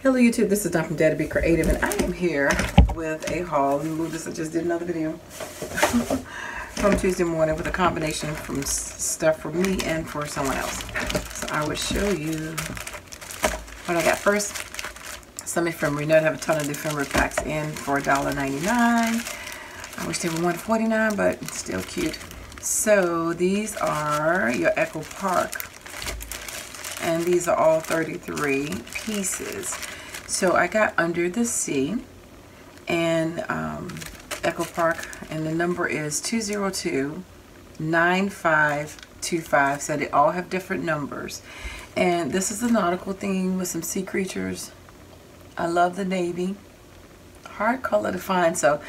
Hello YouTube, this is Dawn from DaretoBeCreative, and I am here with a haul. Let me move this. I just did another video from Tuesday morning with a combination from stuff for me and for someone else. So I will show you what I got first. Some ephemera. I have a ton of the ephemera packs in for $1.99. I wish they were $1.49, but it's still cute. So these are your Echo Park. And these are all 33 pieces. So I got Under the Sea and Echo Park, and the number is 202-9525. So they all have different numbers. And this is a nautical theme with some sea creatures. I love the navy. Hard color to find, so,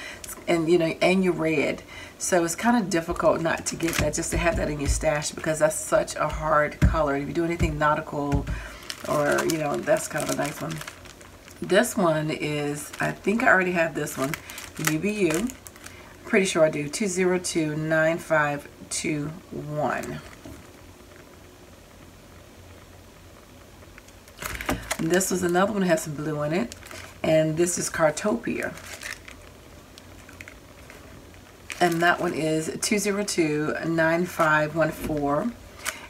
and you know, and your red. So it's kind of difficult not to get that, just to have that in your stash, because that's such a hard color. If you do anything nautical, or you know, that's kind of a nice one. This one is, I think I already have this one, UBU. Pretty sure I do. 202-9521. This was another one that has some blue in it, and this is Cartopia. And that one is 202-9514.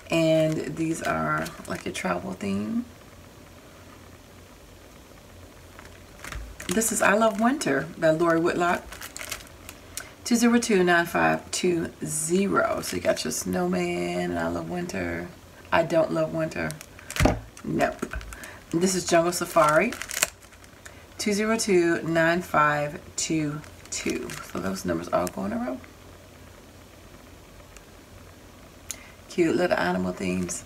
And these are like a travel theme. This is I Love Winter by Lori Whitlock. 202-9520. So you got your snowman and I love winter. I don't love winter. Nope. And this is Jungle Safari. 202-9522. So those numbers all go in a row. Cute little animal themes.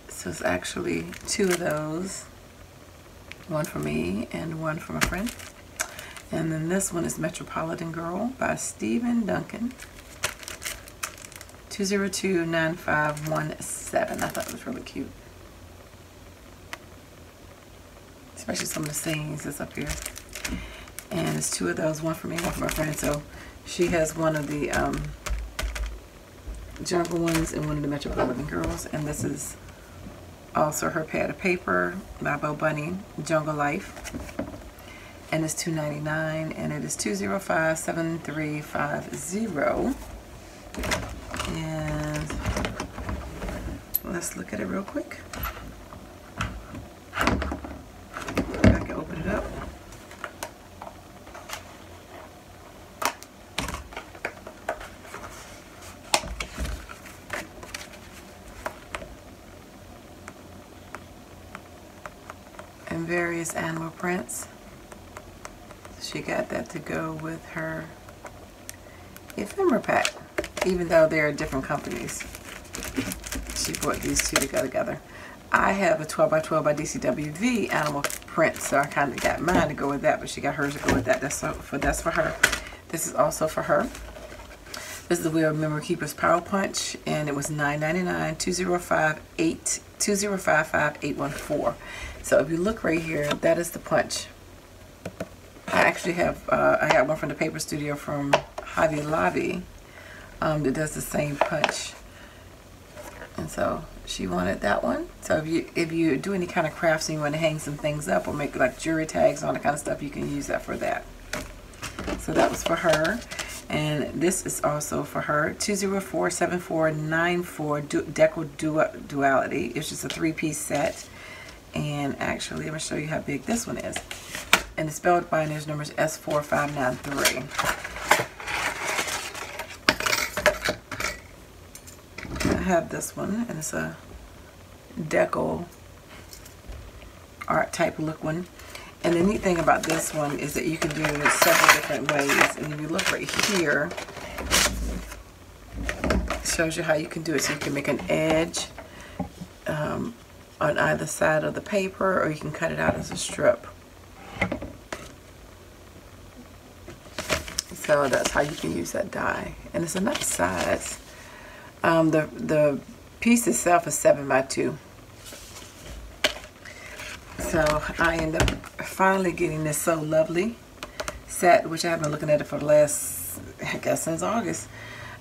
So it's actually two of those. One for me and one for my friend. And then this one is Metropolitan Girl by Stephen Duncan. 202-9517. I thought it was really cute. Especially some of the sayings that's up here. And it's two of those, one for me, one for my friend. So she has one of the jungle ones and one of the Metropolitan Girls. And this is also her pad of paper by Bo Bunny, Jungle Life. And it's $2.99, and it is 205-7350. And let's look at it real quick. I can open it up. And various animal prints. She got that to go with her ephemera pack, even though they're different companies. She brought these two together. I have a 12x12 by DCWV animal print, so I kind of got mine to go with that, but she got hers to go with that. That's for her. This is also for her. This is the Wheel of Memory Keeper's Power Punch, and it was $9.99. 205-5814. So if you look right here, that is the punch. I actually have, I got one from the paper studio from Hobby Lobby that does the same punch. And so she wanted that one. So if you do any kind of crafts and you want to hang some things up or make like jewelry tags and all that kind of stuff, you can use that for that. So that was for her. And this is also for her. 204-7494 Deco Duality. It's just a 3-piece set. And actually, let me show you how big this one is. And the spelled binders number is S4593. I have this one, and it's a deco art type look one. And the neat thing about this one is that you can do it several different ways. And if you look right here, it shows you how you can do it. So you can make an edge on either side of the paper, or you can cut it out as a strip. So that's how you can use that die. And it's a nice size. The piece itself is 7x2. So I ended up finally getting this So Lovely set, which I have been looking at it for the last, I guess, since August.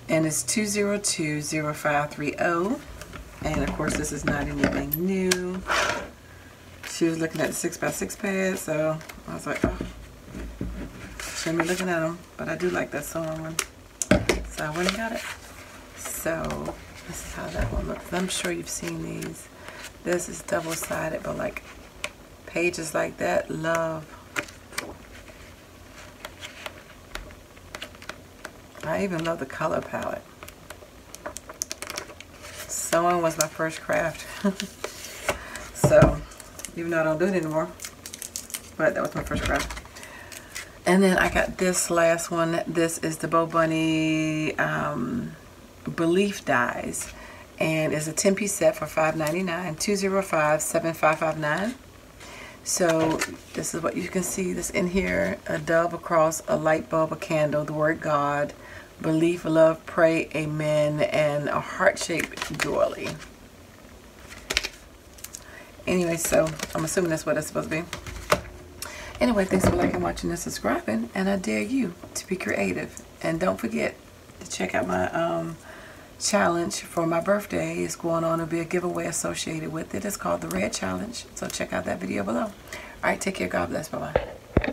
and it's 2020530. And of course, this is not anything new. She was looking at the 6x6 pad, so I was like, oh, shouldn't be looking at them, but I do like that sewing one, so I went and got it. So this is how that one looks. I'm sure you've seen these. This is double-sided, but like pages like that, love. I even love the color palette. Sewing was my first craft. So, even though I don't do it anymore, but that was my first craft. And then I got this last one. This is the Bo Bunny Belief Dies. And it's a 10-piece set for $5.99, 205-7559. So this is what you can see. This in here: a dove, a cross, a light bulb, a candle, the word God, belief, love, pray, amen, and a heart-shaped doily. Anyway, so I'm assuming that's what it's supposed to be. Anyway, thanks for liking, watching, and subscribing. And I dare you to be creative. And don't forget to check out my challenge for my birthday. Is going on. There'll be a giveaway associated with it. It's called the Red Challenge. So check out that video below. All right, take care. God bless. Bye-bye.